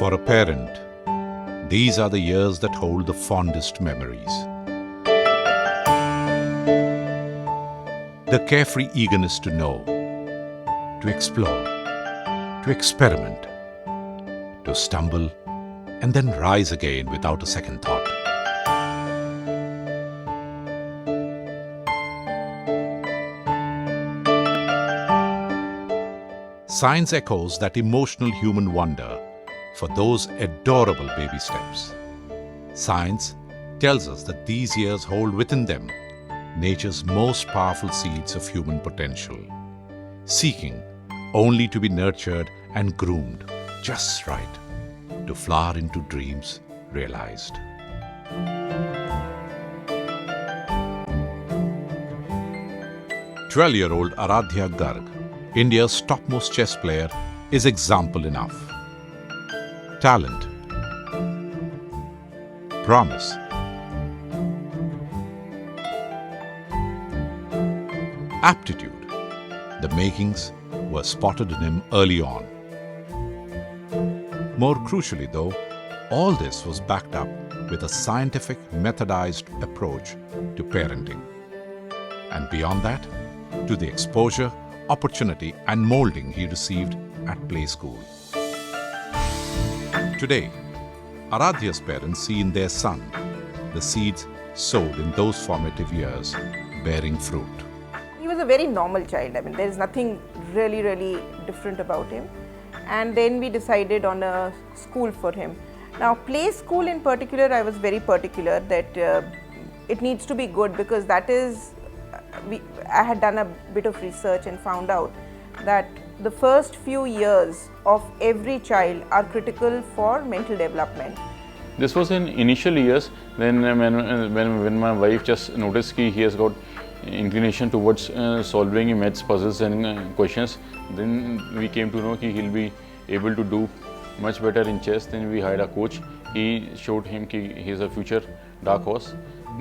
For a parent, these are the years that hold the fondest memories. The carefree eagerness to know, to explore, to experiment, to stumble and then rise again without a second thought. Science echoes that emotional human wonder for those adorable baby steps. Science tells us that these years hold within them nature's most powerful seeds of human potential, seeking only to be nurtured and groomed just right to flower into dreams realized. "12-year-old Aradhya Garg, India's topmost chess player, is example enough. Talent, promise, aptitude, the makings were spotted in him early on. More crucially though, all this was backed up with a scientific, methodized approach to parenting. And beyond that, to the exposure, opportunity and molding he received at play school. Today, Aradhya's parents see in their son the seeds sowed in those formative years bearing fruit. He was a very normal child. I mean, there is nothing really different about him. And then we decided on a school for him. Now, play school in particular, I was very particular that it needs to be good, because that is, I had done a bit of research and found out that the first few years of every child are critical for mental development. This was in initial years. Then when my wife just noticed that he has got inclination towards solving maths puzzles and questions, then we came to know that he'll be able to do much better in chess. Then we hired a coach. He showed him that he is a future dark horse,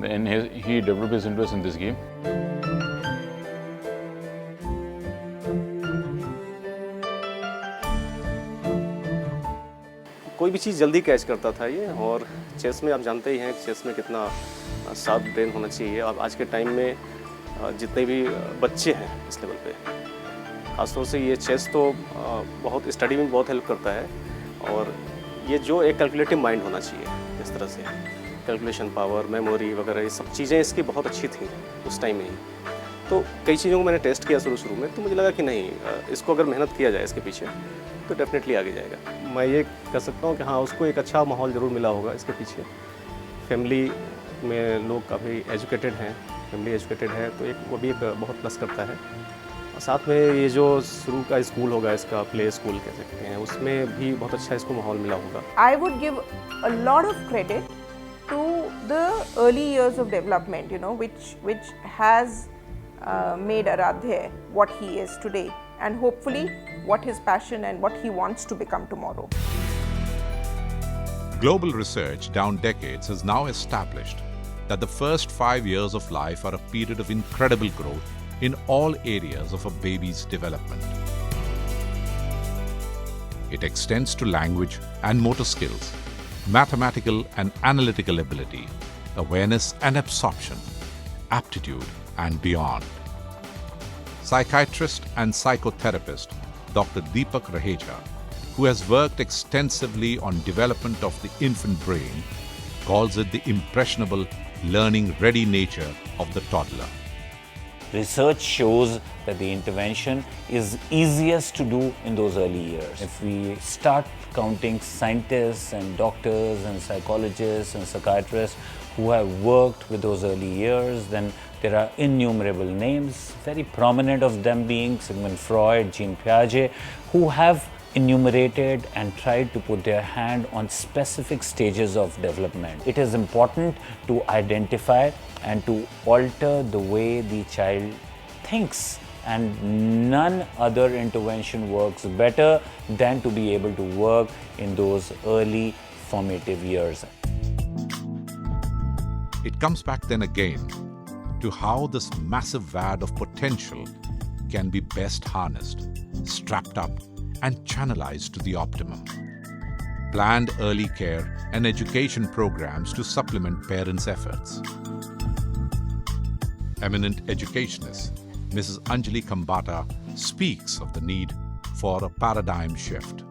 and he developed his interest in this game. कोई भी चीज़ जल्दी catch करता था ये, और chess में आप जानते ही हैं चेस में कितना शार्प ब्रेन होना चाहिए। अब आज के टाइम में जितने भी बच्चे हैं इस लेवल पे, खासतौर से ये चेस तो बहुत स्टडी में बहुत हेल्प करता है। और ये जो एक कैलकुलेटिव माइंड होना चाहिए, इस तरह से कैलकुलेशन पावर, मेमोरी वगैरह, ये सब चीज़ें इसकी बहुत अच्छी थी उस टाइम में ही। तो कई चीज़ों को मैंने टेस्ट किया शुरू में, तो मुझे लगा कि नहीं, इसको अगर मेहनत किया जाए इसके पीछे तो डेफिनेटली आगे जाएगा। मैं ये कह सकता हूँ कि हाँ, उसको एक अच्छा माहौल ज़रूर मिला होगा इसके पीछे। फैमिली में लोग काफ़ी एजुकेटेड हैं, फैमिली एजुकेटेड है, तो एक वो भी एक बहुत प्लस करता है। और साथ में ये जो शुरू का स्कूल होगा, इसका प्ले स्कूल कह सकते हैं, उसमें भी बहुत अच्छा इसको माहौल मिला होगा। I would give a lot of credit to the early years of development, which has made Aradhya what he is today, and hopefully what his passion and what he wants to become tomorrow. Global research down decades has now established that the first 5 years of life are a period of incredible growth in all areas of a baby's development. It extends to language and motor skills, mathematical and analytical ability, awareness and absorption, aptitude and beyond. Psychiatrist and psychotherapist Dr. Deepak Raheja, who has worked extensively on development of the infant brain, calls it the impressionable, learning-ready nature of the toddler. Research shows that the intervention is easiest to do in those early years. If we start counting scientists and doctors and psychologists and psychiatrists who have worked with those early years, then there are innumerable names, very prominent of them being Sigmund Freud, Jean Piaget, who have enumerated and tried to put their hand on specific stages of development. It is important to identify and to alter the way the child thinks, and none other intervention works better than to be able to work in those early formative years. It comes back then again to how this massive vat of potential can be best harnessed, strapped up and channelized to the optimum. planned early care and education programs to supplement parents' efforts. Eminent educationist Mrs. Anjali Kambata speaks of the need for a paradigm shift.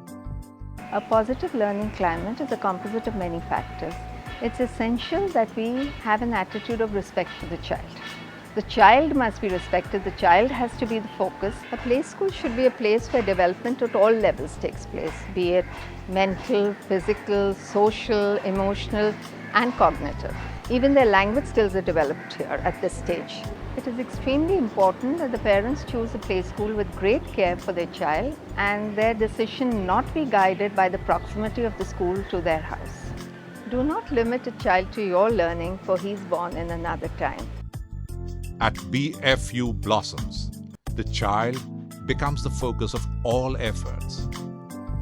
A positive learning climate is a composite of many factors. It's essential that we have an attitude of respect for the child. The child must be respected, the child has to be the focus. A play school should be a place where development at all levels takes place, be it mental, physical, social, emotional and cognitive. Even their language skills are developed here at this stage. It is extremely important that the parents choose a play school with great care for their child and their decision not be guided by the proximity of the school to their house. Do not limit a child to your learning, for he is born in another time. At BFU Blossoms, the child becomes the focus of all efforts,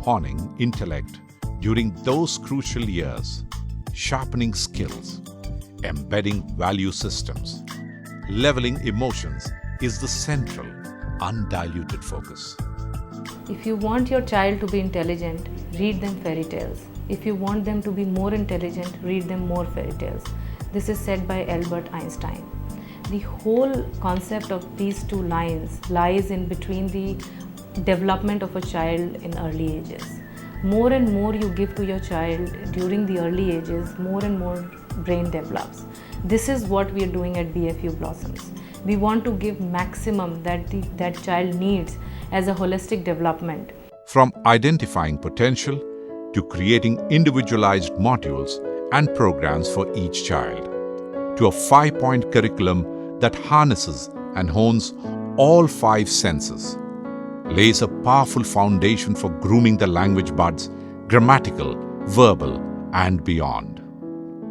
honing intellect during those crucial years, sharpening skills, embedding value systems, leveling emotions is the central, undiluted focus. If you want your child to be intelligent, read them fairy tales. If you want them to be more intelligent, read them more fairy tales. This is said by Albert Einstein. The whole concept of these two lines lies in between the development of a child in early ages. More and more you give to your child during the early ages, more and more brain develops. This is what we are doing at BFU Blossoms. We want to give maximum that child needs as a holistic development. From identifying potential to creating individualized modules and programs for each child, to a 5-point curriculum that harnesses and hones all 5 senses, lays a powerful foundation for grooming the language buds, grammatical, verbal, and beyond,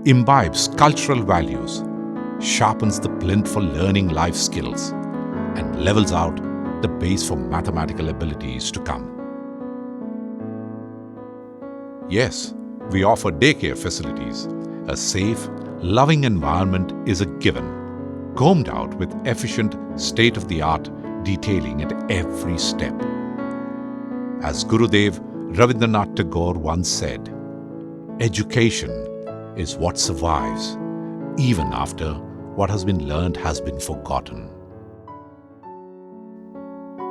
imbibes cultural values, sharpens the plinth for learning life skills, and levels out the base for mathematical abilities to come. Yes, we offer daycare facilities. A safe, loving environment is a given, combed out with efficient, state-of-the-art detailing at every step. As Gurudev Rabindranath Tagore once said, education is what survives even after what has been learned has been forgotten.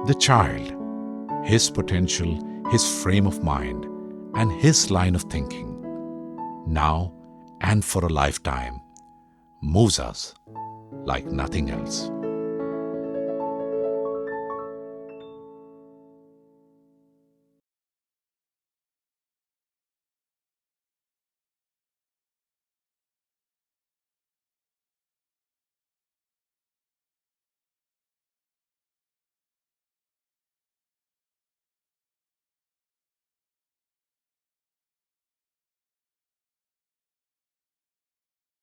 The child, his potential, his frame of mind, and his line of thinking, now and for a lifetime, moves us like nothing else.